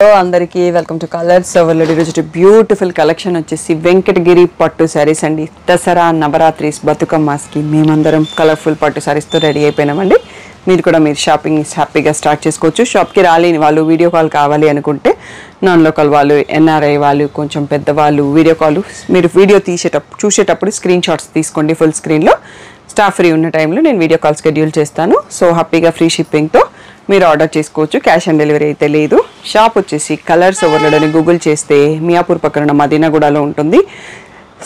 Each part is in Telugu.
హలో అందరికీ వెల్కమ్ టు కలర్స్ ఓవర్లోడ్. ఈరోజు బ్యూటిఫుల్ కలెక్షన్ వచ్చేసి వెంకటగిరి పట్టు శారీస్ అండి. దసరా నవరాత్రిస్ బతుకమ్మస్కి మేమందరం కలర్ఫుల్ పట్టు శారీస్తో రెడీ అయిపోయినామండి. మీరు కూడా మీరు షాపింగ్ హ్యాపీగా స్టార్ట్ చేసుకోవచ్చు. షాప్కి రాలేని వాళ్ళు వీడియో కాల్ కావాలి అనుకుంటే నాన్ లోకల్ వాళ్ళు, ఎన్ఆర్ఐ వాళ్ళు, కొంచెం పెద్దవాళ్ళు వీడియో కాల్ మీరు వీడియో చూసేటప్పుడు స్క్రీన్ షాట్స్ తీసుకోండి. ఫుల్ స్క్రీన్లో స్టాఫ్ ఫ్రీ ఉన్న టైంలో నేను వీడియో కాల్ షెడ్యూల్ చేస్తాను. సో హ్యాపీగా ఫ్రీ షిప్పింగ్తో మీరు ఆర్డర్ చేసుకోవచ్చు. క్యాష్ ఆన్ డెలివరీ అయితే లేదు. షాప్ వచ్చేసి కలర్స్ ఓవర్లోడ్ అని గూగుల్ చేస్తే మియాపూర్ పక్కన మదీనాగూడలో ఉంటుంది.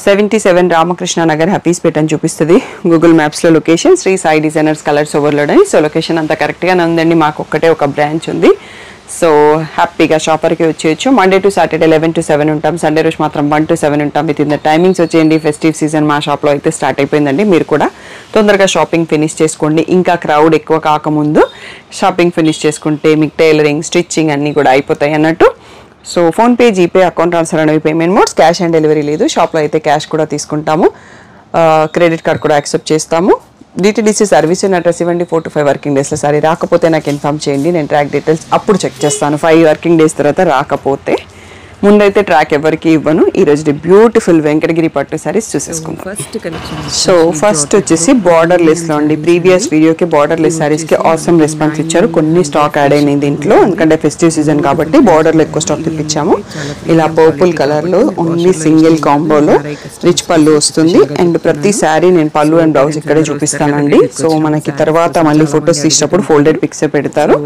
77 రామకృష్ణ నగర్ హఫీస్పేట్ అని చూపిస్తుంది గూగుల్ మ్యాప్స్లో location. Shri Sai designers colours overload అని. సో లొకేషన్ అంతా కరెక్ట్గానే ఉందండి. మాకు ఒక్కటే ఒక బ్రాంచ్ ఉంది. సో హ్యాపీగా షాపర్కి వచ్చేయచ్చు. మండే టు సాటర్డే 11 to 7 ఉంటాం. సండే రోజు మాత్రం 1 to 7 ఉంటాం. విత్ ఇన్ ద టైమింగ్స్ వచ్చేయండి. ఫెస్టివ్ సీజన్ మా షాప్లో అయితే స్టార్ట్ అయిపోయిందండి. మీరు కూడా తొందరగా షాపింగ్ ఫినిష్ చేసుకోండి. ఇంకా క్రౌడ్ ఎక్కువ కాకముందు షాపింగ్ ఫినిష్ చేసుకుంటే మీకు టైలరింగ్, స్టిచ్చింగ్ అన్నీ కూడా అయిపోతాయి అన్నట్టు. So PhonePe, GPay, account transfer అనేవి payment modes. Cash on delivery లేదు. షాప్లో అయితే క్యాష్ కూడా తీసుకుంటాము. క్రెడిట్ కార్డ్ కూడా యాక్సెప్ట్ చేస్తాము. డిటిడిసి సర్వీస్ అడ్రస్ ఇవ్వండి. 4 to 5 వర్కింగ్ డేస్లో సారీ రాకపోతే నాకు ఇన్ఫామ్ చేయండి. నేను ట్రాక్ డీటెయిల్స్ అప్పుడు చెక్ చేస్తాను. 5 వర్కింగ్ డేస్ తర్వాత రాకపోతే ముందైతే ట్రాక్ ఎవరికి ఇవ్వను. ఈరోజు బ్యూటిఫుల్ వెంకటగిరి పట్టు సారీస్ చూసేసుకుందాం. సో ఫస్ట్ వచ్చేసి బార్డర్ లెస్లో అండి. ప్రీవియస్ వీడియోకి బార్డర్ లెస్ సారీస్కి ఆసమ్ రెస్పాన్స్ ఇచ్చారు. కొన్ని స్టాక్ యాడ్ అయినాయి దీంట్లో, ఎందుకంటే ఫెస్టివ్ సీజన్ కాబట్టి బార్డర్లో ఎక్కువ స్టాక్ తెప్పించాము. ఇలా పర్పుల్ కలర్లో ఓన్లీ సింగిల్ కాంబోలో రిచ్ పళ్ళు వస్తుంది. అండ్ ప్రతి శారీ నేను పళ్ళు అండ్ బ్లౌజ్ ఇక్కడే చూపిస్తానండి. సో మనకి తర్వాత మళ్ళీ ఫొటోస్ తీసినప్పుడు ఫోల్డెడ్ పిక్స్ పెడతారు.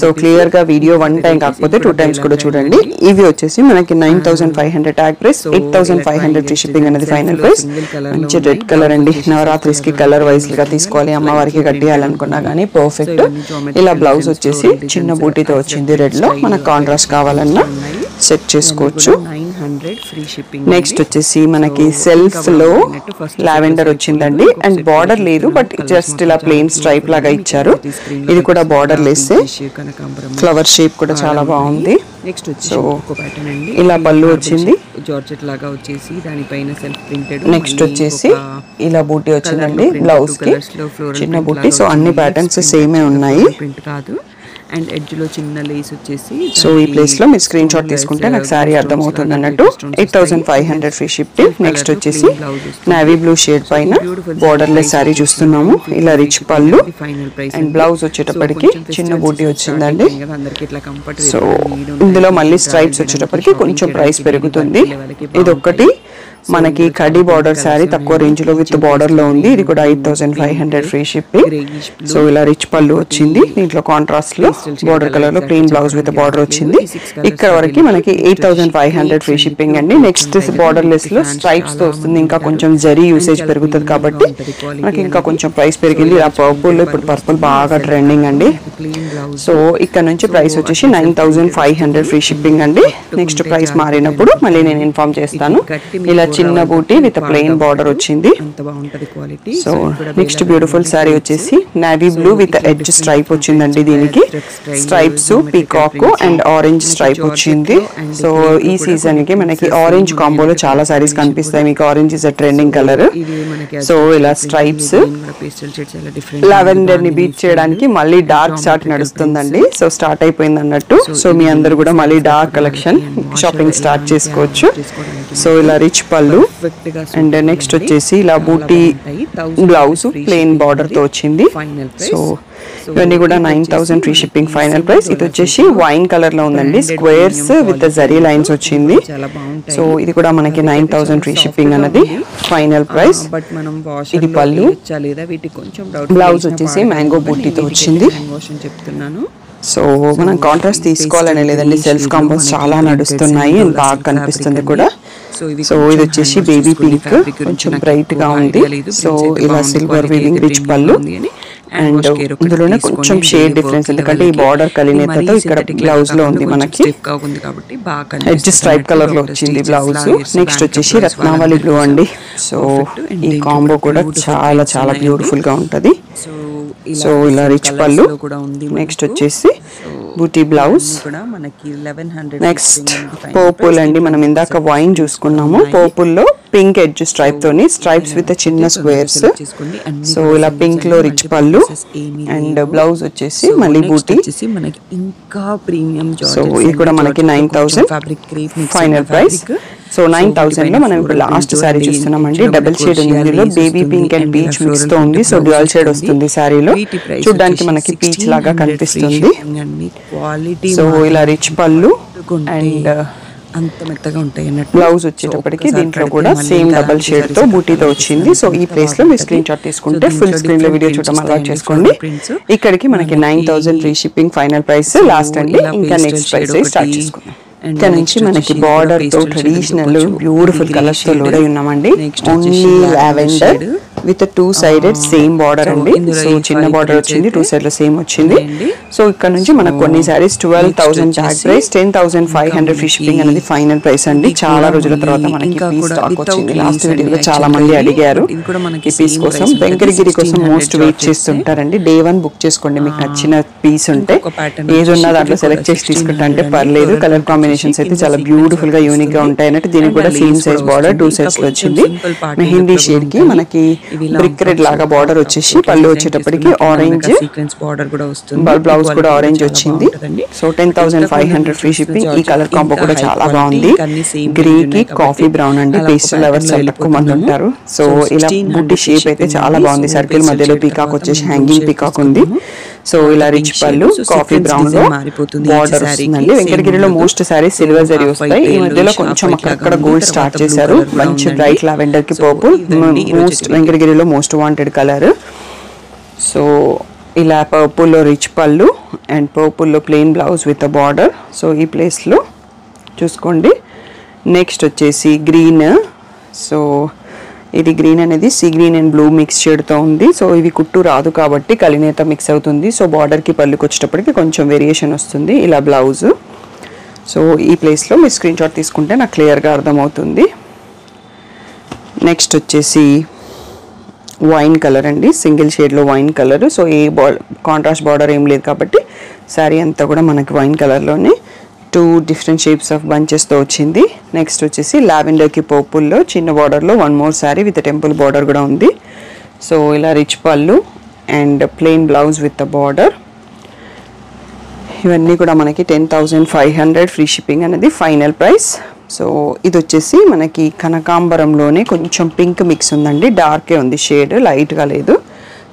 సో క్లియర్గా వీడియో 1 టైం కాకపోతే 2 times కూడా చూడండి. ఇవి వచ్చేసి మనకి 9500 ట్యాగ్ ప్రైస్, 8500 ఫ్రీ షిప్పింగ్ అనేది ఫైనల్ ప్రైస్. మంచి రెడ్ కలర్ అండి. నవరాత్రిస్కి కలర్ వైజ్ గా తీసుకోవాలి, అమ్మవారికి కట్టియాలనుకున్నా కానీ పర్ఫెక్ట్. ఇలా బ్లౌజ్ వచ్చేసి చిన్న బూటీతో వచ్చింది రెడ్ లో. మనకు కాంట్రాస్ట్ కావాలన్నా సెట్ చేసుకోవచ్చు. నెక్స్ట్ వచ్చేసి మనకి సెల్ఫ్ లో లావెండర్ వచ్చిందండి. అండ్ బార్డర్ లేదు, బట్ జస్ట్ ఇలా ప్లెయిన్ స్ట్రైప్ లాగా ఇచ్చారు. ఇది కూడా బార్డర్ లేస్తే ఫ్లవర్ షేప్ కూడా చాలా బాగుంది. సో ఇలా పళ్ళు వచ్చింది. జార్జెట్ లాగా వచ్చేసి దానిపైన సెల్ఫ్ ప్రింటెడ్. నెక్స్ట్ వచ్చేసి ఇలా బూటీ వచ్చిందండి. బ్లౌజ్ కి చిన్న బూటీ. సో అన్ని ప్యాటర్న్స్ సేమే ఉన్నాయి. ప్రింట్ కాదు. అండ్ ఎడ్జ్ లో చిన్న లేస్ వచ్చేసి. సో ఈ ప్లేస్ లో మీరు స్క్రీన్ షాట్ తీసుకుంటే నాకు శారీ అర్థమవుతుంది అన్నట్టు. 8500 ఫ్రీ షిప్పింగ్. నెక్స్ట్ వచ్చేసి నావీ బ్లూ షేడ్ పైన బార్డర్ లెస్ శారీ చూస్తున్నాము. ఇలా రిచ్ పళ్ళు అండ్ బ్లౌజ్ వచ్చేటప్పటికి చిన్న బూటీ వచ్చిందండి. సో ఇందులో మళ్ళీ స్ట్రైప్స్ వచ్చేటప్పటికి కొంచెం ప్రైస్ పెరుగుతుంది. ఇది ఒక్కటి మనకి కడి బార్డర్ శారీ తక్కువ రేంజ్ లో విత్ బార్డర్ లో ఉంది. ఇది కూడా 8500 ఫ్రీ షిప్పింగ్. సో ఇలా రిచ్ పళ్ళు వచ్చింది. దీంట్లో కాంట్రాస్ట్ లో బార్డర్ కలర్ లో ప్లెయిన్ బ్లౌజ్ విత్ బార్డర్ వచ్చింది. ఇక్కడ వరకు మనకి 8500 ఫ్రీ షిప్పింగ్ అండి. నెక్స్ట్ బార్డర్ లెస్ లో స్ట్రైప్స్ తో వస్తుంది. ఇంకా కొంచెం జరీ యూసేజ్ పెరుగుతుంది కాబట్టి మనకి ఇంకా కొంచెం ప్రైస్ పెరిగింది. ఇలా పర్పుల్ లో ఇప్పుడు పర్పుల్ బాగా ట్రెండింగ్ అండి. సో ఇక్కడ నుంచి ప్రైస్ వచ్చేసి 9500 ఫ్రీ షిప్పింగ్ అండి. నెక్స్ట్ ప్రైస్ మారినప్పుడు మళ్ళీ నేను ఇన్ఫార్మ్ చేస్తాను. ఇలా చిన్న బూటీ విత్ ప్లెయిన్ బార్డర్ వచ్చింది. సో నెక్స్ట్ బ్యూటిఫుల్ శారీ వచ్చేసి navy blue with edge stripe వచ్చిందండి. దీనికి stripes peacock and orange stripe వచ్చింది. సో ఈ సీజన్ కి మనకి ఆరెంజ్ కాంబోలో చాలా సారీస్ కనిపిస్తాయి మీకు. Orange is a trending colour. So ఇలా స్ట్రైప్స్ లావెండర్ ని బీట్ చేయడానికి మళ్ళీ డార్క్ చార్ట్ నడుస్తుందండి. సో స్టార్ట్ అయిపోయింది అన్నట్టు. సో మీ అందరు కూడా మళ్ళీ డార్క్ కలెక్షన్ షాపింగ్ స్టార్ట్ చేసుకోవచ్చు. సో ఇలా రిచ్ పళ్ళు అండ్ నెక్స్ట్ వచ్చేసి ఇలా బూటీ బ్లౌజ్ ప్లెయిన్ బార్డర్ తో వచ్చింది. సో ఇవన్నీ కూడా 9000 ఫ్రీ షిప్పింగ్ ఫైనల్ ప్రైస్. ఇది వచ్చేసి వైన్ కలర్ లో ఉందండి. స్క్వేర్స్ విత్ జరీ లైన్స్ వచ్చింది. సో ఇది కూడా మనకి 9000 ఫ్రీ షిప్పింగ్ అన్నది ఫైనల్ ప్రైస్. ఇది పళ్ళు. బ్లౌజ్ వచ్చేసి మ్యాంగో బూటీతో వచ్చింది. సో మనం కాంట్రాస్ట్ తీసుకోవాలనే లేదండి. సెల్ఫ్ కాంబోస్ చాలా నడుస్తున్నాయి అండ్ బాగా కనిపిస్తుంది కూడా. సో ఇది వచ్చేసి బేబీ పింక్, కొంచెం బ్రైట్ గా ఉంది. సో ఇలా silver weaving rich pallu and ఇందులోనే కొంచెం షేడ్ డిఫరెన్స్, ఎందుకంటే ఈ బార్డర్ కలినేతతో ఇక్కడ బ్లౌజ్ లో ఉంది మనకి. ఎడ్జ్ స్ట్రైప్ కలర్ లో వచ్చింది బ్లౌజ్. నెక్స్ట్ వచ్చేసి రత్నావళి బ్లూ అండి. సో ఈ కాంబో కూడా చాలా చాలా బ్యూటిఫుల్ గా ఉంటది. సో ఇలా రిచ్ పళ్ళు. నెక్స్ట్ వచ్చేసి బూటీ బ్లౌజ్. కూడా మనకి 1100. నెక్స్ట్ పర్పుల్ అండి, మనం ఇందాక వైన్ చూసుకున్నాము. పర్పుల్ లో పింక్ ఎడ్జ్ స్ట్రైప్ తోని, స్ట్రైప్స్ విత్ చిన్న స్క్వేర్స్. సో ఇలా పింక్ లో రిచ్ పళ్ళు అండ్ బ్లౌజ్ వచ్చేసి మళ్ళీ బూటీ. మనకి ఇంకా ప్రీమియం సో ఇది కూడా మనకి 9000 ఫైనల్ ప్రైస్. సో 9000 లో మనం ఇప్పుడు లాస్ట్ సారీ చూస్తున్నామండి. డబుల్ షేడ్ ఉంది, ఇందులో baby pink and peach mix తో ఉంది. సో డ్యూయల్ షేడ్ వస్తుంది సారీలో, చూడడానికి మనకి పీచ్ లాగా కనిపిస్తుంది. సో ఇలా రిచ్ పళ్ళు అండ్ అంత మెత్తగా ఉంటాయి అన్నట్టు. బ్లౌజ్ వచ్చేటప్పటికి దీంట్లో కూడా సేమ్ డబల్ షేడ్ తో బూటీతో వచ్చింది. సో ఈ ప్లేస్ లో మీరు స్క్రీన్ షాట్ తీసుకుంటే ఫుల్ స్క్రీన్ లో వీడియో చూడడం అలవాటు చేసుకోండి. ఇక్కడికి మనకి 9000 free shipping final price last అండి. ఇంకా నెక్స్ట్ ప్రైస్ స్టార్ట్ చేసుకుందాం. ఇక్కడ నుంచి మనకి బార్డర్ తో ట్రెడిషనల్ బ్యూటిఫుల్ కలర్స్ తో లోడ్ అయి ఉన్నామండి. Only lavender with 2 sided same border అండి. సో చిన్న బార్డర్ వచ్చింది, 2 సైడ్ లో సేమ్ వచ్చింది. సో ఇక్కడ నుంచి మనకు కొన్ని saris 12,000 tag price, 10,500 free shipping అనేది ఫైనల్ ప్రైస్ అండి. చాలా రోజుల తర్వాత మనకి పీస్ స్టాక్ వచ్చింది. లాస్ట్ వీడియోలో చాలా మంది అడిగారు ఈ పీస్ కోసం. వెంకటగిరి కోసం మోస్ట్ వెయిట్ చేస్తుంటారండి. డే 1 బుక్ చేసుకోండి. మీకు నచ్చిన పీస్ ఉంటే ఏది ఉన్నా దాంట్లో సెలెక్ట్ చేసి తీసుకుంటా అంటే పర్లేదు. కలర్ కాంబినేషన్స్ అయితే చాలా బ్యూటిఫుల్ గా యూనిక్ గా ఉంటాయి అన్నట్టు. దీనికి కూడా సేమ్ సైజ్ బార్డర్ 2 సైడ్స్ లో వచ్చింది. మెహందీ షేడ్ కి మనకి బ్రిక్ రెడ్ లాగా బార్డర్ వచ్చేసి పళ్ళు వచ్చేటప్పటికి ఆరెంజ్ సీక్వెన్స్ బార్డర్ కూడా వస్తుంది. బ్లౌజ్ కూడా ఆరెంజ్ వచ్చింది. So 10,500 free shipping. ఈ కలర్ కాంబో కూడా చాలా బాగుంది. గ్రే కి కాఫీ బ్రౌన్ అండి. పేస్టల్ లవర్స్ తక్కువ మంది ఉంటారు. సో ఇలా బుట్టి షేప్ అయితే చాలా బాగుంది. సర్కిల్ మధ్యలో పీకాక్ వచ్చేసి హ్యాంగింగ్ పీకాక్ ఉంది. సో ఇలా రిచ్ పళ్ళు కాఫీ బ్రౌన్ లో బార్డర్ వస్తుందండి. వెంకటగిరిలో మోస్ట్ సారీ సిల్వర్ జరీ వస్తాయి. ఈ మధ్యలో కొంచెం అక్కడ గోల్డ్ స్టార్ట్ చేశారు. మంచి బ్రైట్ లావెండర్ కి పర్పుల్ మోస్ట్ వెంకటగిరిలో మోస్ట్ వాంటెడ్ కలర్. సో ఇలా పర్పుల్ లో రిచ్ పళ్ళు అండ్ పర్పుల్ లో plain blouse with a border. So ఈ ప్లేస్ లో చూసుకోండి. నెక్స్ట్ వచ్చేసి గ్రీన్. సో ఇది గ్రీన్ అనేది sea green and blue mix షేడ్తో ఉంది. సో ఇవి కుట్టు రాదు కాబట్టి కలినేత మిక్స్ అవుతుంది. సో బార్డర్కి పళ్ళుకి వచ్చేటప్పటికి కొంచెం వేరియేషన్ వస్తుంది. ఇలా బ్లౌజ్. సో ఈ ప్లేస్లో మీరు స్క్రీన్ షాట్ తీసుకుంటే నాకు క్లియర్గా అర్థమవుతుంది. నెక్స్ట్ వచ్చేసి వైన్ కలర్ అండి, సింగిల్ షేడ్లో వైన్ కలర్. సో ఏ కాంట్రాస్ట్ బార్డర్ ఏం లేదు కాబట్టి శారీ అంతా కూడా మనకి వైన్ కలర్లోనే 2 డిఫరెంట్ షేప్స్ ఆఫ్ బంచెస్తో వచ్చింది. నెక్స్ట్ వచ్చేసి లావెండర్కి పర్పుల్లో చిన్న బార్డర్లో 1 more sari with temple border కూడా ఉంది. సో ఇలా rich pallu and plain blouse with border. ఇవన్నీ కూడా మనకి 10,500 ఫ్రీ షిప్పింగ్ అనేది ఫైనల్ ప్రైస్. సో ఇది వచ్చేసి మనకి కనకాంబరంలోనే కొంచెం పింక్ మిక్స్ ఉందండి. డార్కే ఉంది షేడ్, లైట్గా లేదు.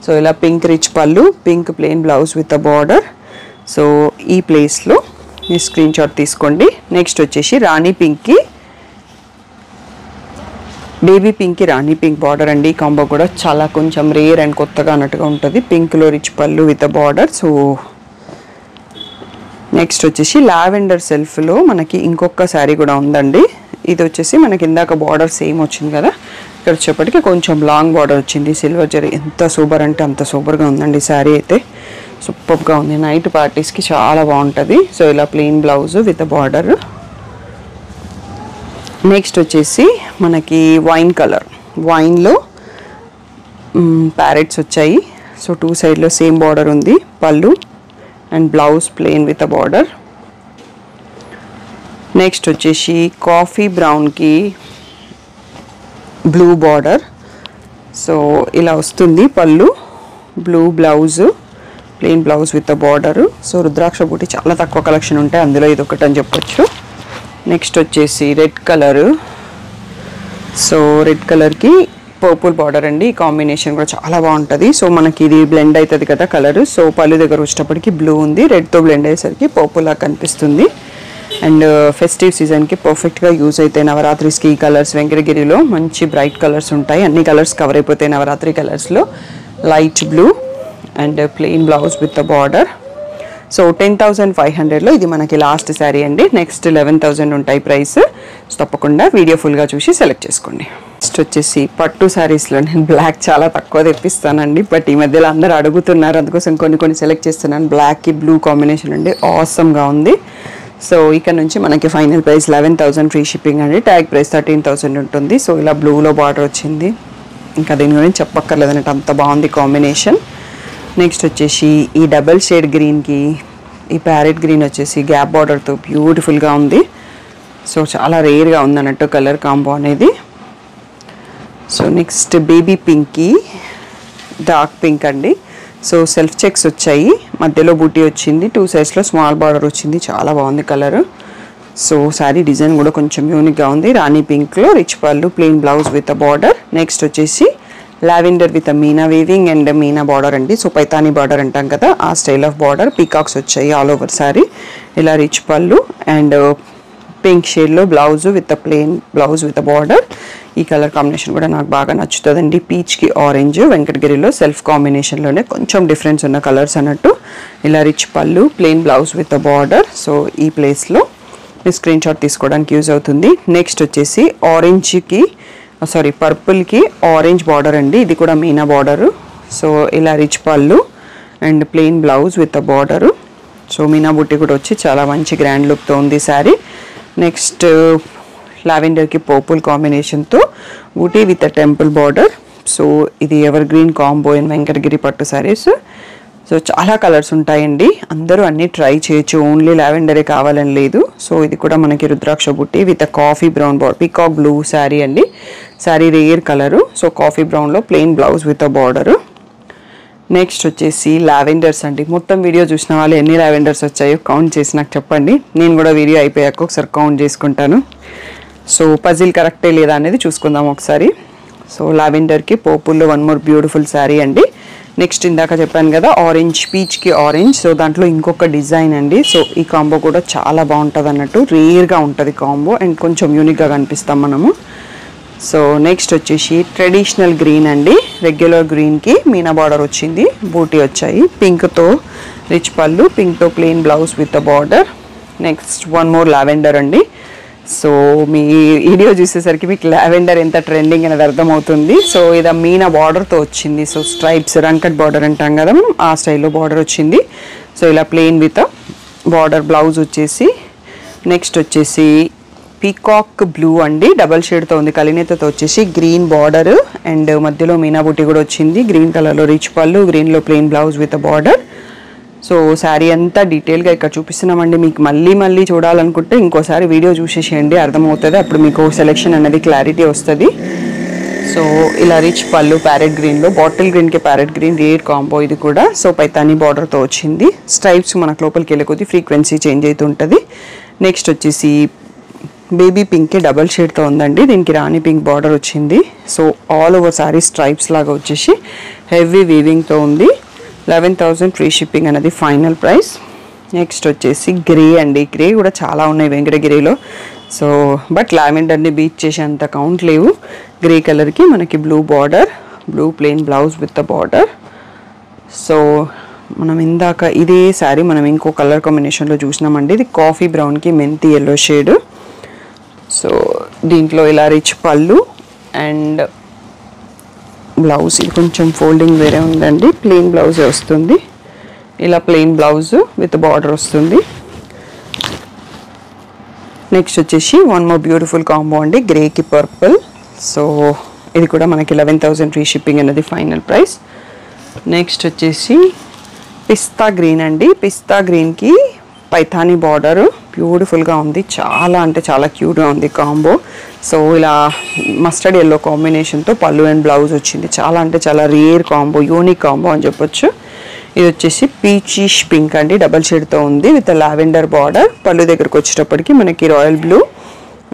సో ఇలా పింక్ రిచ్ పళ్ళు, pink plain blouse with border. So ఈ ప్లేస్లో మీ స్క్రీన్ షాట్ తీసుకోండి. నెక్స్ట్ వచ్చేసి రాణి పింక్కి బేబీ పింక్కి రాణి పింక్ బార్డర్ అండి. ఈ కాంబో కూడా చాలా కొంచెం రేర్ అండ్ కొత్తగా అన్నట్టుగా ఉంటుంది. పింక్లో రిచ్ పళ్ళు విత్ బార్డర్. సో నెక్స్ట్ వచ్చేసి లావెండర్ సెల్ఫ్లో మనకి ఇంకొక శారీ కూడా ఉందండి. ఇది వచ్చేసి మనకి ఇందాక బార్డర్ సేమ్ వచ్చింది కదా, ఇక్కడ వచ్చేప్పటికి కొంచెం లాంగ్ బార్డర్ వచ్చింది. సిల్వర్ జరీ ఎంత సూపర్ అంటే అంత సూపర్గా ఉందండి. శారీ అయితే సూపర్గా ఉంది. నైట్ పార్టీస్కి చాలా బాగుంటుంది. సో ఇలా plain blouse with border. Next వచ్చేసి మనకి వైన్ కలర్, వైన్లో ప్యారెట్స్ వచ్చాయి. సో 2 సైడ్లో సేమ్ బార్డర్ ఉంది. Pallu and blouse plain with border. Next వచ్చేసి కాఫీ బ్రౌన్కి బ్లూ బార్డర్. సో ఇలా వస్తుంది pallu, blue blouse, plain blouse with border. So rudraksha బూటీ చాలా తక్కువ కలెక్షన్ ఉంటాయి, అందులో ఇది ఒకటి అని చెప్పొచ్చు. నెక్స్ట్ వచ్చేసి రెడ్ కలరు. సో రెడ్ కలర్కి పర్పుల్ బార్డర్ అండి. ఈ కాంబినేషన్ కూడా చాలా బాగుంటుంది. సో మనకి ఇది బ్లెండ్ అవుతుంది కదా కలర్. సో పళ్ళు దగ్గర వచ్చేటప్పటికి బ్లూ ఉంది, రెడ్తో బ్లెండ్ అయ్యేసరికి పర్పుల్ లాగా కనిపిస్తుంది. అండ్ ఫెస్టివ్ సీజన్కి పర్ఫెక్ట్గా యూజ్ అవుతాయి. నవరాత్రిస్కి ఈ కలర్స్ వెంకటగిరిలో మంచి బ్రైట్ కలర్స్ ఉంటాయి. అన్ని కలర్స్ కవర్ అయిపోతాయి నవరాత్రి కలర్స్లో. Light blue and plain blouse with border. So 10,500లో ఇది మనకి లాస్ట్ శారీ అండి. నెక్స్ట్ 11,000 ఉంటాయి ప్రైస్. సో తప్పకుండా వీడియో ఫుల్గా చూసి సెలెక్ట్ చేసుకోండి. నెక్స్ట్ వచ్చేసి పట్టు శారీస్లో నేను బ్లాక్ చాలా తక్కువ తెప్పిస్తానండి, బట్ ఈ మధ్యలో అందరూ అడుగుతున్నారు, అందుకోసం కొన్ని సెలెక్ట్ చేస్తున్నాను. బ్లాక్కి బ్లూ కాంబినేషన్ అండి, ఆసమ్గా ఉంది. సో ఇక్కడ నుంచి మనకి ఫైనల్ ప్రైస్ 11,000 ఫ్రీ షిప్పింగ్ అండి. ట్యాగ్ ప్రైస్ 13,000 ఉంటుంది. సో ఇలా బ్లూలో బార్డర్ వచ్చింది, ఇంకా దీని గురించి చెప్పక్కర్లేదు అన్నట్టు అంత బాగుంది కాంబినేషన్. నెక్స్ట్ వచ్చేసి ఈ డబల్ షేడ్ గ్రీన్కి ఈ ప్యారెట్ గ్రీన్ వచ్చేసి గ్యాప్ బార్డర్తో బ్యూటిఫుల్గా ఉంది. సో చాలా రేర్గా ఉంది అన్నట్టు కలర్ కాంబో అనేది. So next baby Pinky dark pink అండి. సో సెల్ఫ్ చెక్స్ వచ్చాయి, మధ్యలో బూటీ వచ్చింది, 2 సైడ్స్లో స్మాల్ బార్డర్ వచ్చింది. చాలా బాగుంది కలర్. సో శారీ డిజైన్ కూడా కొంచెం యూనిక్గా ఉంది. రాణి పింక్లో రిచ్ పళ్ళు, plain blouse with border. Next వచ్చేసి లావెండర్ విత్ మీనా వీవింగ్ అండ్ మీనా బార్డర్ అండి. సో పైతానీ బార్డర్ అంటాం కదా, ఆ స్టైల్ ఆఫ్ బార్డర్. పీకాక్స్ వచ్చాయి ఆల్ ఓవర్ శారీ. ఇలా రిచ్ పళ్ళు అండ్ పింక్ షేడ్లో blouse with plain blouse with border. ఈ కలర్ కాంబినేషన్ కూడా నాకు బాగా నచ్చుతుందండి. పీచ్కి ఆరెంజ్, వెంకటగిరిలో సెల్ఫ్ కాంబినేషన్లోనే కొంచెం డిఫరెన్స్ ఉన్న కలర్స్ అన్నట్టు. ఇలా రిచ్ పళ్ళు, plain blouse with border. So ఈ ప్లేస్లో మీ స్క్రీన్ షాట్ తీసుకోవడానికి యూజ్ అవుతుంది. నెక్స్ట్ వచ్చేసి పర్పుల్కి ఆరెంజ్ బార్డర్ అండి. ఇది కూడా మీనా బార్డరు. సో ఇలా rich pallu and plain blouse with border. So Meena బుట్టి కూడా వచ్చి చాలా మంచి గ్రాండ్ లుక్తో ఉంది శారీ. నెక్స్ట్ లావెండర్కి పర్పుల్ కాంబినేషన్తో బూటీ విత్ టెంపుల్ బార్డర్. సో ఇది ever green combo in Venkatagiri పట్టు శారీస్. సో చాలా కలర్స్ ఉంటాయండి, అందరూ అన్నీ ట్రై చేయొచ్చు, ఓన్లీ లావెండరే కావాలని లేదు. సో ఇది కూడా మనకి రుద్రాక్ష బుట్టి with coffee brown border, peacock blue sari అండి. Sari rare colour. So coffee బ్రౌన్లో plain blouse with border. Next వచ్చేసి లావెండర్స్ అండి. మొత్తం వీడియో చూసిన వాళ్ళు ఎన్ని లావెండర్స్ వచ్చాయో కౌంట్ చేసి నాకు చెప్పండి. నేను కూడా వీడియో అయిపోయాక ఒకసారి కౌంట్ చేసుకుంటాను. సో పజిల్ కరెక్టే లేదా అనేది చూసుకుందాం ఒకసారి. సో లావెండర్కి పర్పుల్లో వన్ మోర్ బ్యూటిఫుల్ శారీ అండి. నెక్స్ట్ ఇందాక చెప్పాను కదా ఆరెంజ్, పీచ్కి ఆరెంజ్. సో దాంట్లో ఇంకొక డిజైన్ అండి. సో ఈ కాంబో కూడా చాలా బాగుంటుంది అన్నట్టు, రేర్గా ఉంటుంది కాంబో అండ్ కొంచెం యూనిక్గా కనిపిస్తాం మనము. సో నెక్స్ట్ వచ్చేసి ట్రెడిషనల్ గ్రీన్ అండి. రెగ్యులర్ గ్రీన్కి మీనా బార్డర్ వచ్చింది, బూటీ వచ్చాయి. పింక్తో రిచ్ పళ్ళు, పింక్తో plain blouse with border. Next one more lavender అండి. సో మీ వీడియో చూసేసరికి మీకు లావెండర్ ఎంత ట్రెండింగ్ అనేది అర్థమవుతుంది. సో ఇది మీనా బార్డర్తో వచ్చింది. సో స్ట్రైప్స్, రంకట్ బార్డర్ అంటాం కదా, ఆ స్టైల్లో బార్డర్ వచ్చింది. సో ఇలా ప్లెయిన్ విత్ బార్డర్, బ్లౌజ్ వచ్చేసి. నెక్స్ట్ వచ్చేసి పీకాక్ బ్లూ అండి, డబల్ షేడ్తో ఉంది, కలినేతతో వచ్చేసి గ్రీన్ బార్డర్ అండ్ మధ్యలో మీనా బుట్టి కూడా వచ్చింది. గ్రీన్ కలర్లో రిచ్ పళ్ళు, గ్రీన్లో plain blouse with border. So sari అంతా డీటెయిల్గా ఇక్కడ చూపిస్తున్నామండి. మీకు మళ్ళీ చూడాలనుకుంటే ఇంకోసారి వీడియో చూసేసేయండి, అర్థమవుతుంది. అప్పుడు మీకు సెలెక్షన్ అనేది క్లారిటీ వస్తుంది. సో ఇలా రిచ్ పళ్ళు ప్యారెట్ గ్రీన్లో, బాటిల్ గ్రీన్కి ప్యారెట్ గ్రీన్ రేర్ కాంబో ఇది కూడా. సో పైతానీ బార్డర్తో వచ్చింది. స్ట్రైప్స్ మనకు లోపలికి వెళ్ళే కొద్దీ ఫ్రీక్వెన్సీ చేంజ్ అవుతుంటుంది. నెక్స్ట్ వచ్చేసి బేబీ పింక్కి డబల్ షేడ్తో ఉందండి. దీనికి రాణి పింక్ బార్డర్ వచ్చింది. So all over sari stripes లాగా వచ్చేసి హెవీ వీవింగ్తో ఉంది. 11,000 ఫ్రీ షిప్పింగ్ అనేది ఫైనల్ ప్రైస్. నెక్స్ట్ వచ్చేసి గ్రే అండి. గ్రే కూడా చాలా ఉన్నాయి వెంకటగిరిలో. సో బట్ లావెండర్ని బీట్ చేసేంత కౌంట్ లేవు. గ్రే కలర్కి మనకి blue border, blue plain blouse with border. So మనం ఇందాక ఇదే శారీ మనం ఇంకో కలర్ కాంబినేషన్లో చూసినామండి. ఇది కాఫీ బ్రౌన్కి మెంతి ఎల్లో షేడ్. సో దీంట్లో ఇలా రిచ్ పళ్ళు అండ్ బ్లౌజ్, ఇది కొంచెం ఫోల్డింగ్ వేరే ఉందండి, ప్లెయిన్ బ్లౌజే వస్తుంది. ఇలా ప్లెయిన్ బ్లౌజ్ విత్ బార్డర్ వస్తుంది. నెక్స్ట్ వచ్చేసి వన్ మోర్ బ్యూటిఫుల్ కాంబో అండి, గ్రేకి పర్పుల్. సో ఇది కూడా మనకి 11,000 ఫ్రీ షిప్పింగ్ అనేది ఫైనల్ ప్రైస్. నెక్స్ట్ వచ్చేసి పిస్తా గ్రీన్ అండి. పిస్తా గ్రీన్కి పైథానీ బార్డర్ బ్యూటిఫుల్గా ఉంది, చాలా అంటే చాలా క్యూట్గా ఉంది కాంబో. సో ఇలా మస్టర్డ్ ఎల్లో కాంబినేషన్తో పళ్ళు అండ్ బ్లౌజ్ వచ్చింది. చాలా అంటే చాలా రేర్ కాంబో, యూనిక్ కాంబో అని చెప్పొచ్చు. ఇది వచ్చేసి పీచిష్ పింక్ అండి, డబల్ షేడ్తో ఉంది విత్ లావెండర్ బార్డర్. పళ్ళు దగ్గరకు వచ్చేటప్పటికి మనకి రాయల్ బ్లూ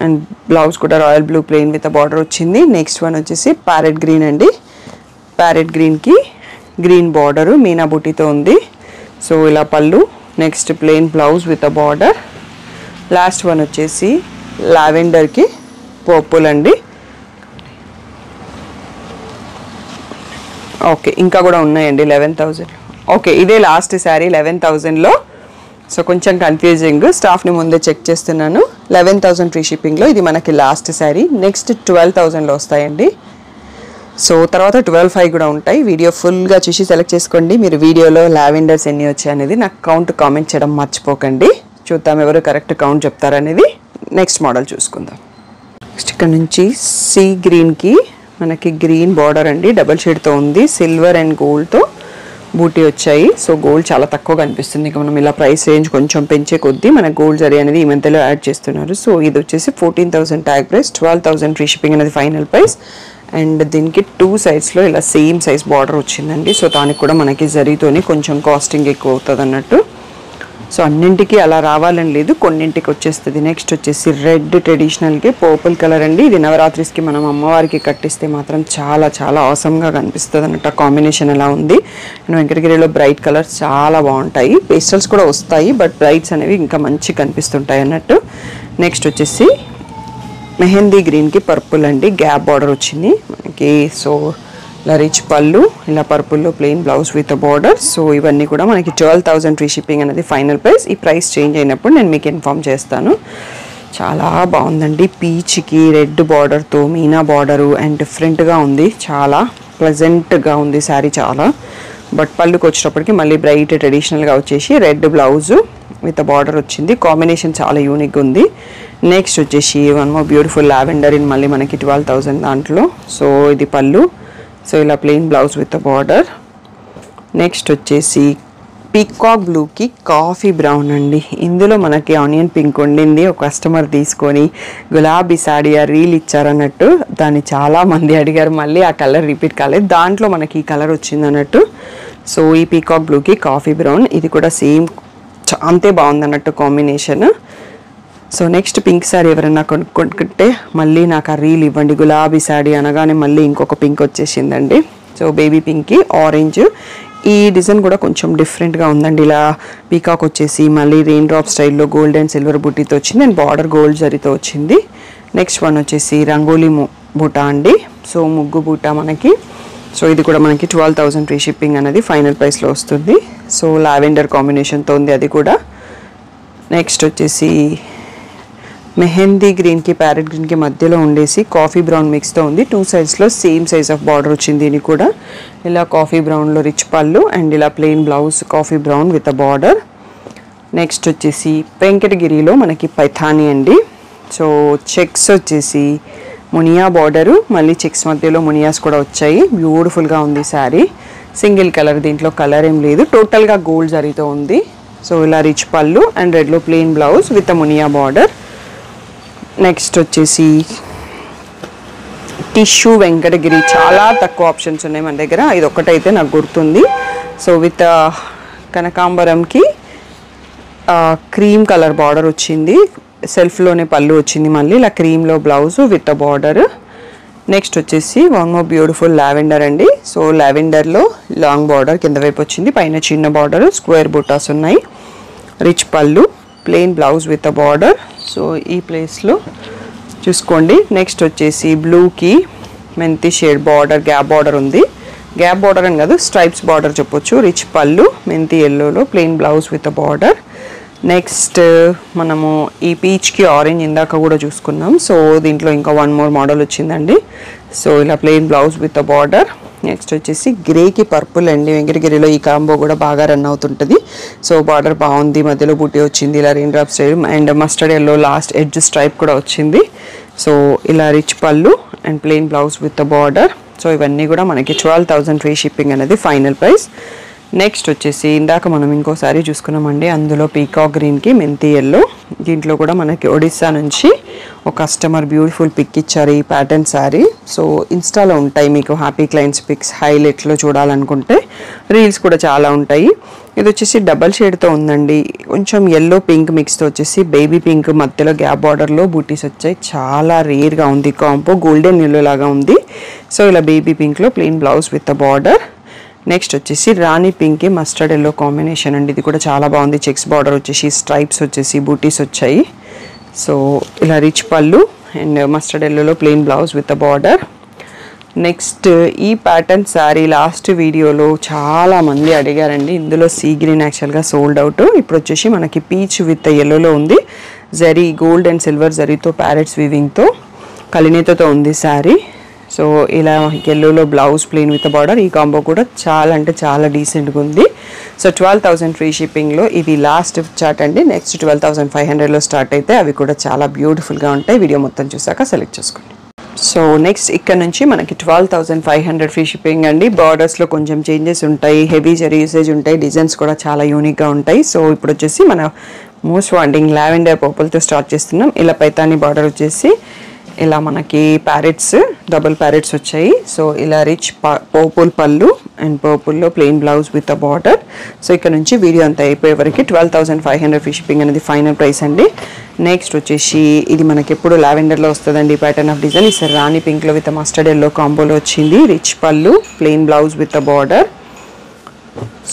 అండ్ బ్లౌజ్ కూడా royal blue plain with border వచ్చింది. నెక్స్ట్ వన్ వచ్చేసి ప్యారెట్ గ్రీన్ అండి. ప్యారెట్ గ్రీన్కి గ్రీన్ బార్డరు మీనా బుట్టితో ఉంది. సో ఇలా పళ్ళు, next plain blouse with border. Last one వచ్చేసి లావెండర్కి పర్పుల్ అండి. ఓకే ఇంకా కూడా ఉన్నాయండి 11,000. ఓకే ఇదే లాస్ట్ శారీ 11,000లో. సో కొంచెం కన్ఫ్యూజింగ్, స్టాఫ్ని ముందే చెక్ చేస్తున్నాను. 11,000 ఫ్రీ షిప్పింగ్లో ఇది మనకి లాస్ట్ శారీ. నెక్స్ట్ 12,000లో వస్తాయండి. సో తర్వాత 12,500 కూడా ఉంటాయి. వీడియో ఫుల్గా చూసి సెలెక్ట్ చేసుకోండి. మీరు వీడియోలో లావెండర్స్ ఎన్ని వచ్చాయి అనేది నాకు కౌంట్ కామెంట్ చేయడం మర్చిపోకండి. చూద్దాం ఎవరు కరెక్ట్ కౌంట్ చెప్తారనేది. నెక్స్ట్ మోడల్ చూసుకుందాం. నెక్స్ట్ ఇక్కడ నుంచి సీ గ్రీన్కి మనకి గ్రీన్ బార్డర్ అండి, డబల్ షేడ్తో ఉంది, సిల్వర్ అండ్ గోల్డ్తో బూటీ వచ్చాయి. సో గోల్డ్ చాలా తక్కువ కనిపిస్తుంది. ఇక మనం ఇలా ప్రైస్ రేంజ్ కొంచెం పెంచే కొద్దీ మన గోల్డ్ జరీ అనేది ఈ మధ్యలో యాడ్ చేస్తున్నారు. సో ఇది వచ్చేసి 14,000 ట్యాగ్ ప్రైస్, 12,000 ఫ్రీ షిప్పింగ్ అనేది ఫైనల్ ప్రైస్. అండ్ దీనికి 2 సైడ్స్లో ఇలా సేమ్ సైజ్ బార్డర్ వచ్చిందండి. సో దానికి కూడా మనకి జరీతోని కొంచెం కాస్టింగ్ ఎక్కువ అవుతుంది అన్నట్టు. సో అన్నింటికి అలా రావాలని లేదు, కొన్నింటికి వచ్చేస్తుంది. నెక్స్ట్ వచ్చేసి రెడ్ ట్రెడిషనల్కి పర్పుల్ కలర్ అండి. ఇది నవరాత్రిస్కి మనం అమ్మవారికి కట్టిస్తే మాత్రం చాలా చాలా ఆసమ్గా కనిపిస్తుంది అన్నట్టు. ఆ కాంబినేషన్ ఎలా ఉంది. అండ్ వెంకటగిరిలో బ్రైట్ కలర్స్ చాలా బాగుంటాయి. పేస్టల్స్ కూడా వస్తాయి, బట్ బ్రైట్స్ అనేవి ఇంకా మంచి కనిపిస్తుంటాయి అన్నట్టు. నెక్స్ట్ వచ్చేసి మెహందీ గ్రీన్కి పర్పుల్ అండి, గ్యాప్ బార్డర్ వచ్చింది మనకి. సో ఇలా రిచ్ పళ్ళు, ఇలా పర్పుల్లో plain blouse with border. So ఇవన్నీ కూడా మనకి 12,000 ఫ్రీ షిప్పింగ్ అనేది ఫైనల్ ప్రైస్. ఈ ప్రైస్ చేంజ్ అయినప్పుడు నేను మీకు ఇన్ఫామ్ చేస్తాను. చాలా బాగుందండి. పీచ్కి రెడ్ బార్డర్తో మీనా బార్డరు అండ్ డిఫరెంట్గా ఉంది. చాలా ప్లెజెంట్గా ఉంది శారీ చాలా. బట్ పళ్ళుకి వచ్చేటప్పటికి మళ్ళీ బ్రైట్ ట్రెడిషనల్గా వచ్చేసి రెడ్ బ్లౌజు విత్ బార్డర్ వచ్చింది. కాంబినేషన్ చాలా యూనిక్గా ఉంది. నెక్స్ట్ వచ్చేసి one more beautiful lavender in మళ్ళీ మనకి 12,000 దాంట్లో. సో ఇది పళ్ళు. సో ఇలా plain blouse with border. Next వచ్చేసి పీకాక్ బ్లూకి కాఫీ బ్రౌన్ అండి. ఇందులో మనకి ఆనియన్ పింక్ ఉండింది. ఒక కస్టమర్ తీసుకొని గులాబీ సాడీ రీల్ ఇచ్చారన్నట్టు. దాన్ని చాలామంది అడిగారు, మళ్ళీ ఆ కలర్ రిపీట్ కాలేదు. దాంట్లో మనకి ఈ కలర్ వచ్చింది అన్నట్టు. సో ఈ పీకాక్ బ్లూకి కాఫీ బ్రౌన్, ఇది కూడా సేమ్ అంతే బాగుంది అన్నట్టు combination. So next pink sari ఎవరైనా కొనుక్కుంటే మళ్ళీ నాకు ఆ రీల్ ఇవ్వండి. గులాబీ శారీ అనగానే మళ్ళీ ఇంకొక పింక్ వచ్చేసిందండి. సో బేబీ పింక్కి ఆరెంజ్. ఈ డిజైన్ కూడా కొంచెం డిఫరెంట్గా ఉందండి. ఇలా పీకాక్ వచ్చేసి మళ్ళీ రెయిన్ డ్రాప్ స్టైల్లో గోల్డ్ అండ్ సిల్వర్ బూటీతో వచ్చింది అండ్ బార్డర్ గోల్డ్ జరీతో వచ్చింది. నెక్స్ట్ వన్ వచ్చేసి రంగోలీ బూటా అండి. సో ముగ్గు బూటా మనకి. సో ఇది కూడా మనకి 12,000 ఫ్రీ షిప్పింగ్ అనేది ఫైనల్ ప్రైస్లో వస్తుంది. సో లావెండర్ కాంబినేషన్తో ఉంది అది కూడా. నెక్స్ట్ వచ్చేసి మెహందీ గ్రీన్కి ప్యారెట్ గ్రీన్కి మధ్యలో ఉండేసి కాఫీ బ్రౌన్ మిక్స్తో ఉంది. 2 సైడ్స్లో సేమ్ సైజ్ ఆఫ్ బార్డర్ వచ్చింది. దీనికి కూడా ఇలా కాఫీ బ్రౌన్లో రిచ్ పళ్ళు అండ్ ఇలా plain blouse coffee brown with a border. Next వచ్చేసి వెంకటగిరిలో మనకి పైథానీ అండి. సో చెక్స్ వచ్చేసి మునియా బార్డరు, మళ్ళీ చెక్స్ మధ్యలో మునియాస్ కూడా వచ్చాయి. బ్యూటిఫుల్గా ఉంది శారీ. సింగిల్ కలర్, దీంట్లో కలర్ ఏం లేదు, టోటల్గా గోల్డ్ జరీతో ఉంది. సో ఇలా రిచ్ పళ్ళు అండ్ రెడ్లో ప్లెయిన్ బ్లౌజ్ విత్ మునియా బార్డర్. నెక్స్ట్ వచ్చేసి టిష్యూ వెంకటగిరి. చాలా తక్కువ ఆప్షన్స్ ఉన్నాయి మన దగ్గర, ఇది ఒక్కటైతే నాకు గుర్తుంది. సో విత్ కనకాంబరంకి క్రీమ్ కలర్ బార్డర్ వచ్చింది. సెల్ఫ్లోనే పళ్ళు వచ్చింది. మళ్ళీ ఇలా క్రీమ్లో బ్లౌజు విత్ బార్డర్. నెక్స్ట్ వచ్చేసి వన్ మోర్ బ్యూటిఫుల్ లావెండర్ అండి. సో లావెండర్లో లాంగ్ బార్డర్ కింద వైపు వచ్చింది, పైన చిన్న బార్డర్, స్క్వేర్ బుటాస్ ఉన్నాయి. రిచ్ పళ్ళు, plain blouse with border. So ఈ ప్లేస్లో చూసుకోండి. నెక్స్ట్ వచ్చేసి బ్లూకి మెంతి షేడ్ బార్డర్, గ్యాప్ బార్డర్ ఉంది. గ్యాప్ బార్డర్ అని కాదు, స్ట్రైప్స్ బార్డర్ చెప్పొచ్చు. రిచ్ పళ్ళు, మెంతి ఎల్లోలో plain blouse with border. Next మనము ఈ పీచ్కి ఆరెంజ్ ఇందాక కూడా చూసుకున్నాం. సో దీంట్లో ఇంకా వన్ మోర్ మోడల్ వచ్చిందండి. సో ఇలా plain blouse with border. Next వచ్చేసి గ్రేకి పర్పుల్ అండి. వెంకటగిరిలో ఈ కాంబో కూడా బాగా రన్ అవుతుంటుంది. సో బార్డర్ బాగుంది, మధ్యలో బూటీ వచ్చింది, ఇలా rain drop style and mustard yellow last edge stripe కూడా వచ్చింది. సో ఇలా rich pallu and plain blouse with border. So ఇవన్నీ కూడా మనకి 12,000 ఫ్రీ షిప్పింగ్ అనేది ఫైనల్ ప్రైస్. నెక్స్ట్ వచ్చేసి ఇందాక మనం ఇంకోసారి చూసుకున్నామండి, అందులో పీకాక్ గ్రీన్కి మెంతి ఎల్లో. దీంట్లో కూడా మనకి ఒడిస్సా నుంచి ఒక కస్టమర్ బ్యూటిఫుల్ పిక్ ఇచ్చారు ఈ ప్యాటర్న్ శారీ. సో ఇన్స్టాలో ఉంటాయి మీకు హ్యాపీ క్లయింట్స్ పిక్స్, హైలైట్లో చూడాలనుకుంటే రీల్స్ కూడా చాలా ఉంటాయి. ఇది వచ్చేసి డబల్ షేడ్తో ఉందండి. కొంచెం ఎల్లో పింక్ మిక్స్తో వచ్చేసి బేబీ పింక్ మధ్యలో గ్యాప్ బార్డర్లో బూటీస్ వచ్చాయి. చాలా రేర్గా ఉంది కాంపో, గోల్డెన్ ఎల్లో లాగా ఉంది. సో ఇలా బేబీ పింక్లో plain blouse with border. Next వచ్చేసి రాణి పింక్కి మస్టర్డ్ ఎల్లో కాంబినేషన్ అండి. ఇది కూడా చాలా బాగుంది. చెక్స్ బార్డర్ వచ్చేసి స్ట్రైప్స్ వచ్చేసి బూటీస్ వచ్చాయి. సో ఇలా రిచ్ పళ్ళు అండ్ మస్టర్డ్ ఎల్లోలో plain blouse with border. Next ఈ ప్యాటర్న్ శారీ లాస్ట్ వీడియోలో చాలామంది అడిగారండి. ఇందులో సీ గ్రీన్ యాక్చువల్గా సోల్డ్ అవుట్. ఇప్పుడు వచ్చేసి మనకి పీచ్ విత్ ఎల్లోలో ఉంది. జరీ గోల్డ్ అండ్ సిల్వర్ జరీతో ప్యారెట్స్ వీవింగ్తో కలినేతతో ఉంది శారీ. సో ఇలా ఎల్లోలో బ్లౌజ్ ప్లెయిన్ విత్ బార్డర్. ఈ కాంబో కూడా చాలా అంటే చాలా డీసెంట్గా ఉంది. సో 12,000 ఫ్రీ షిప్పింగ్లో ఇవి లాస్ట్ చార్ట్ అండి. నెక్స్ట్ 12,500లో స్టార్ట్ అయితే అవి కూడా చాలా బ్యూటిఫుల్గా ఉంటాయి. వీడియో మొత్తం చూసాక సెలెక్ట్ చేసుకోండి. సో నెక్స్ట్ ఇక్కడ నుంచి మనకి 12,500 ఫ్రీ షిప్పింగ్ అండి. బార్డర్స్లో కొంచెం చేంజెస్ ఉంటాయి, హెవీ జరీ యూసేజ్ ఉంటాయి, డిజైన్స్ కూడా చాలా యూనిక్గా ఉంటాయి. సో ఇప్పుడు వచ్చేసి మన మోస్ట్ వాంటింగ్ లావెండర్ పర్పుల్తో స్టార్ట్ చేస్తున్నాం. ఇలా పైతాని బార్డర్ వచ్చేసి ఇలా మనకి ప్యారెట్స్, డబుల్ ప్యారెట్స్ వచ్చాయి. సో ఇలా రిచ్ పర్పుల్ పళ్ళు అండ్ పర్పుల్లో plain blouse with a border. So ఇక్కడ నుంచి వీడియో అంతా అయిపోయే వరకు 12,500 ఫ్రీ షిప్పింగ్ అనేది ఫైనల్ ప్రైస్ అండి. నెక్స్ట్ వచ్చేసి ఇది మనకి ఎప్పుడు లావెండర్లో వస్తుందండి ప్యాటర్న్ ఆఫ్ డిజైన్. ఈసారి రాణి పింక్లో విత్ మస్టర్డ్ ఎల్లో కాంబోలో వచ్చింది. రిచ్ పళ్ళు, plain blouse with a border.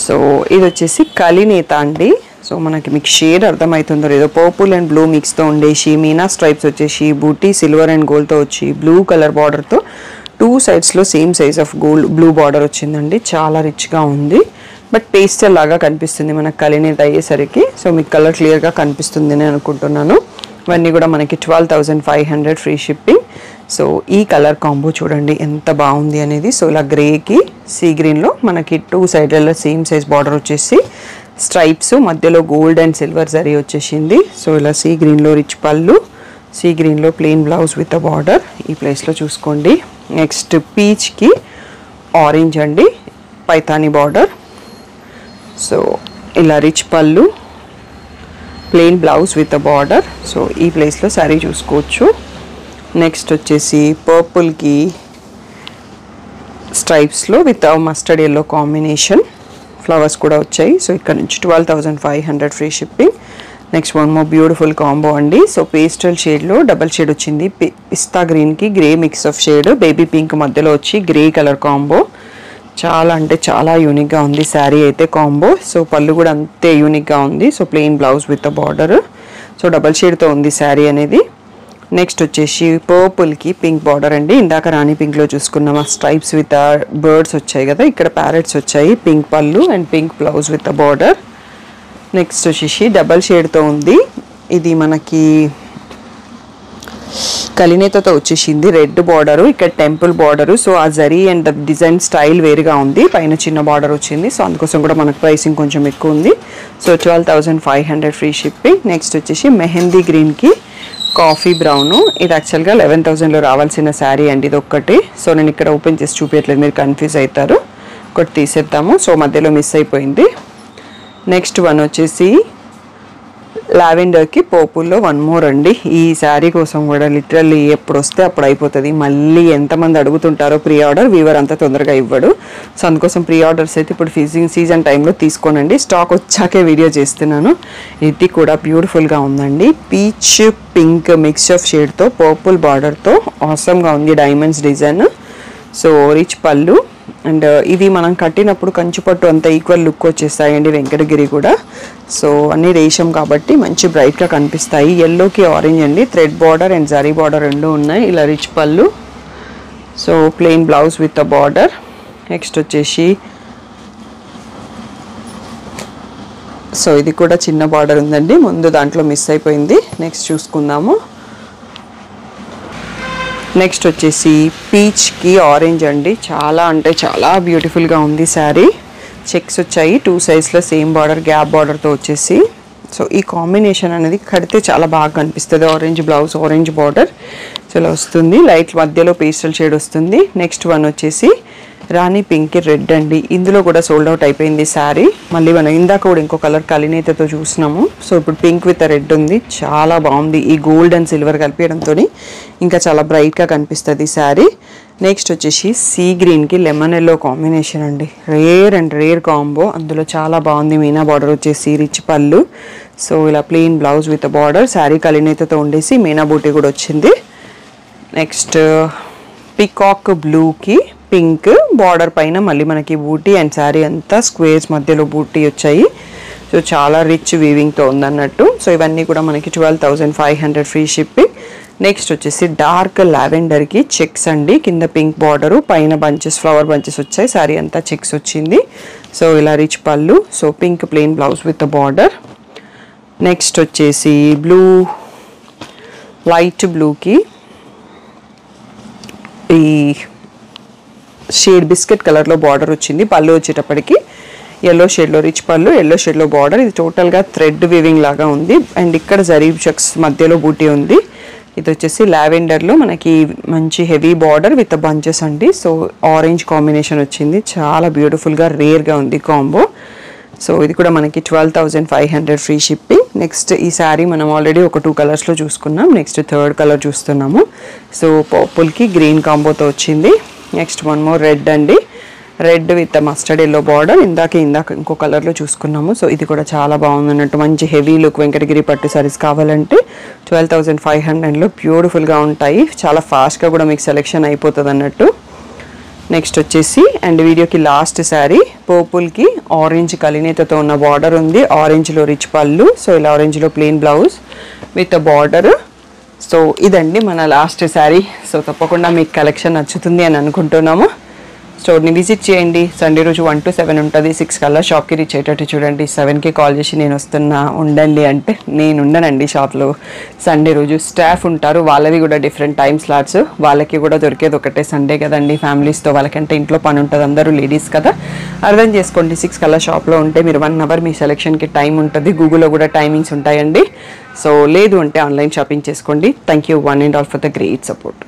So ఇది వచ్చేసి కలినేత అండి. సో మనకి మీకు షేడ్ అర్థమవుతుందో లేదో, పర్పుల్ అండ్ బ్లూ మిక్స్తో ఉండేసి మీనా స్ట్రైప్స్ వచ్చేసి బూటీ సిల్వర్ అండ్ గోల్డ్తో వచ్చి బ్లూ కలర్ బార్డర్తో 2 సైడ్స్లో same size of gold blue border వచ్చిందండి. చాలా రిచ్గా ఉంది, బట్ పేస్టల్ లాగా కనిపిస్తుంది మనకు కలినేత అయ్యేసరికి. సో మీకు కలర్ క్లియర్గా కనిపిస్తుంది అని అనుకుంటున్నాను. ఇవన్నీ కూడా మనకి 12,500 ఫ్రీ షిప్పింగ్. సో ఈ కలర్ కాంబో చూడండి ఎంత బాగుంది అనేది. సో ఇలా గ్రేకి సీ గ్రీన్లో మనకి 2 సైడ్లలో సేమ్ సైజ్ బార్డర్ వచ్చేసి స్ట్రైప్స్, మధ్యలో గోల్డ్ అండ్ సిల్వర్ జరీ వచ్చేసింది. సో ఇలా సీ గ్రీన్లో రిచ్ పళ్ళు, సీ గ్రీన్లో plain blouse with a border ఈ ప్లేస్లో చూసుకోండి. నెక్స్ట్ పీచ్కి ఆరెంజ్ అండి, పైతాని బార్డర్. సో ఇలా రిచ్ పళ్ళు, plain blouse with a border. So ఈ ప్లేస్లో శారీ చూసుకోవచ్చు. నెక్స్ట్ వచ్చేసి పర్పుల్కి స్ట్రైప్స్లో విత్ మస్టర్డ్ ఎల్లో కాంబినేషన్ ఫ్లవర్స్ కూడా వచ్చాయి. సో ఇక్కడ నుంచి 12,500 free shipping. Next one more beautiful combo అండి. సో పేస్టల్ షేడ్లో డబల్ షేడ్ వచ్చింది. పిస్తా గ్రీన్కి grey mix of shade, baby pink మధ్యలో వచ్చి గ్రే కలర్ కాంబో. చాలా అంటే చాలా యూనిక్గా ఉంది శారీ అయితే కాంబో. సో పళ్ళు కూడా అంతే యూనిక్గా ఉంది. So plain blouse with a border. So double షేడ్తో ఉంది శారీ అనేది. నెక్స్ట్ వచ్చేసి పర్పుల్కి పింక్ బార్డర్ అండి. ఇందాక రాణి పింక్లో చూసుకున్నాం, ఆ స్ట్రైప్స్ విత్ బర్డ్స్ వచ్చాయి కదా, ఇక్కడ ప్యారెట్స్ వచ్చాయి. పింక్ పళ్ళు and pink blouse with a border. Next వచ్చేసి డబల్ షేడ్తో ఉంది. ఇది మనకి కలినేతతో వచ్చేసింది. రెడ్ బార్డరు, ఇక్కడ టెంపుల్ బార్డరు. సో ఆ జరీ అండ్ డిజైన్ స్టైల్ వేరుగా ఉంది. పైన చిన్న బార్డర్ వచ్చింది. సో అందుకోసం కూడా మనకు ప్రైసింగ్ కొంచెం ఎక్కువ ఉంది. So 12,500 free shipping. నెక్స్ట్ వచ్చేసి మెహందీ గ్రీన్కి కాఫీ బ్రౌన్. ఇది యాక్చువల్గా 11,000లో రావాల్సిన శారీ అండి ఇది ఒక్కటి. సో నేను ఇక్కడ ఓపెన్ చేసి చూపించట్లేదు, మీరు కన్ఫ్యూజ్ అవుతారు. ఒకటి తీసేద్దాము. సో మధ్యలో మిస్ అయిపోయింది. నెక్స్ట్ వన్ వచ్చేసి లావెండర్కి పర్పుల్లో వన్ మోర్ అండి. ఈ శారీ కోసం కూడా లిటరల్లీ ఎప్పుడు వస్తే అప్పుడు అయిపోతుంది. మళ్ళీ ఎంతమంది అడుగుతుంటారో ప్రీ ఆర్డర్, వీవర్ అంత తొందరగా ఇవ్వడు. సో అందుకోసం ప్రీ ఆర్డర్స్ అయితే ఇప్పుడు సీజన్ టైంలో తీసుకోనండి. స్టాక్ వచ్చాకే వీడియో చేస్తున్నాను. ఇది కూడా బ్యూటిఫుల్గా ఉందండి. పీచ్ పింక్ మిక్స్ ఆఫ్ షేడ్తో పర్పుల్ బార్డర్తో ఆసమ్గా ఉంది diamonds design. So rich pallu అండ్ ఇవి మనం కట్టినప్పుడు కంచుపట్టు అంత ఈక్వల్ లుక్ వచ్చేస్తాయండి వెంకటగిరి కూడా. సో అన్ని రేషం కాబట్టి మంచి బ్రైట్గా కనిపిస్తాయి. ఎల్లోకి ఆరెంజ్ అండి, thread border and zari border రెండు ఉన్నాయి. ఇలా rich pallu, so plain blouse with a border. Next వచ్చేసి సో ఇది కూడా చిన్న బార్డర్ ఉందండి, ముందు దాంట్లో మిస్ అయిపోయింది. నెక్స్ట్ చూసుకుందాము. నెక్స్ట్ వచ్చేసి పీచ్కి ఆరెంజ్ అండి. చాలా అంటే చాలా బ్యూటిఫుల్గా ఉంది శారీ. చెక్స్ వచ్చాయి 2 సైజ్లో సేమ్ బార్డర్, గ్యాప్ బార్డర్తో వచ్చేసి. సో ఈ కాంబినేషన్ అనేది కడితే చాలా బాగా కనిపిస్తుంది. Orange blouse, orange border. So ఇలా వస్తుంది. లైట్ మధ్యలో పేస్టల్ షేడ్ వస్తుంది. నెక్స్ట్ వన్ వచ్చేసి రాణి పింక్ రెడ్ అండి. ఇందులో కూడా సోల్డ్ అవుట్ అయిపోయింది శారీ. మళ్ళీ మనం ఇందాక కూడా ఇంకో కలర్ కలినేతతో చూసినాము. సో ఇప్పుడు పింక్ విత్ రెడ్ ఉంది. చాలా బాగుంది. ఈ గోల్డ్ అండ్ సిల్వర్ కలిపేయడంతో ఇంకా చాలా బ్రైట్గా కనిపిస్తుంది శారీ. నెక్స్ట్ వచ్చేసి సీ గ్రీన్కి లెమన్ ఎల్లో కాంబినేషన్ అండి. Rare combo. అందులో చాలా బాగుంది. మీనా బార్డర్ వచ్చేసి రిచ్ పళ్ళు. సో ఇలా plain blouse with border. Sari కలినేతతో ఉండేసి మీనా బూటీ కూడా వచ్చింది. నెక్స్ట్ పికాక్ బ్లూకి పింక్ బార్డర్ పైన మళ్ళీ మనకి బూటీ అండ్ శారీ అంతా స్క్వేర్స్ మధ్యలో బూటీ వచ్చాయి. సో చాలా రిచ్ వీవింగ్తో ఉందన్నట్టు. సో ఇవన్నీ కూడా మనకి 12,500 ఫ్రీ షిప్పింగ్. నెక్స్ట్ వచ్చేసి డార్క్ లావెండర్కి చెక్స్ అండి. కింద పింక్ బార్డరు, పైన బంచెస్, ఫ్లవర్ బంచెస్ వచ్చాయి. శారీ అంతా చెక్స్ వచ్చింది. సో ఇలా rich pallu. So pink plain blouse with border. Next వచ్చేసి బ్లూ, లైట్ బ్లూకి ఈ షేడ్ బిస్కెట్ కలర్లో బార్డర్ వచ్చింది. పళ్ళు వచ్చేటప్పటికి ఎల్లో షేడ్లో రిచ్ పళ్ళు, ఎల్లో షేడ్లో బార్డర్. ఇది టోటల్గా థ్రెడ్ వీవింగ్ లాగా ఉంది. అండ్ ఇక్కడ జరీ చెక్స్ మధ్యలో బూటీ ఉంది. ఇది వచ్చేసి లావెండర్లో మనకి మంచి హెవీ బార్డర్ విత్ బంచెస్ అండి. సో ఆరెంజ్ కాంబినేషన్ వచ్చింది, చాలా బ్యూటిఫుల్గా రేర్గా ఉంది కాంబో. సో ఇది కూడా మనకి 12,500 ఫ్రీ షిప్పింగ్. నెక్స్ట్ ఈ శారీ మనం ఆల్రెడీ ఒక 2 కలర్స్లో చూసుకున్నాం. నెక్స్ట్ థర్డ్ కలర్ చూస్తున్నాము. సో పర్పుల్కి గ్రీన్ కాంబోతో వచ్చింది. నెక్స్ట్ వన్ మోర్ రెడ్ అండి, red with mustard yellow border. ఇందాక ఇంకో కలర్లో చూసుకున్నాము. సో ఇది కూడా చాలా బాగుంది అన్నట్టు. మంచి హెవీ లుక్ వెంకటగిరి పట్టు సారీస్ కావాలంటే 12,500లో బ్యూటిఫుల్గా ఉంటాయి. చాలా ఫాస్ట్గా కూడా మీకు సెలెక్షన్ అయిపోతుంది అన్నట్టు. నెక్స్ట్ వచ్చేసి అండ్ వీడియోకి లాస్ట్ శారీ, పర్పుల్కి ఆరెంజ్ కలినేతతో ఉన్న బార్డర్ ఉంది. ఆరెంజ్లో రిచ్ పళ్ళు. సో ఇలా ఆరెంజ్లో plain blouse with border. So ఇదండి మన లాస్ట్ శారీ. సో తప్పకుండా మీకు కలెక్షన్ నచ్చుతుంది అని అనుకుంటున్నాము. స్టోర్ని విజిట్ చేయండి. సండే రోజు 1 to 7 ఉంటుంది. 6 కల్లా షాప్కి రీచ్ అయ్యేటట్టు చూడండి. 7కి కాల్ చేసి నేను వస్తున్నా ఉండండి అంటే నేను ఉండనండి షాప్లో. సండే రోజు స్టాఫ్ ఉంటారు, వాళ్ళవి కూడా డిఫరెంట్ టైం స్లాట్స్. వాళ్ళకి కూడా దొరికేది ఒకటే సండే కదండి ఫ్యామిలీస్తో. వాళ్ళకంటే ఇంట్లో పని ఉంటుంది, అందరూ లేడీస్ కదా, అర్థం చేసుకోండి. 6 కల్లా షాప్లో ఉంటే మీరు 1 hour మీ సెలెక్షన్కి టైం ఉంటుంది. గూగుల్లో కూడా టైమింగ్స్ ఉంటాయండి. సో లేదు అంటే ఆన్లైన్ షాపింగ్ చేసుకోండి. Thank you one and all for the great support.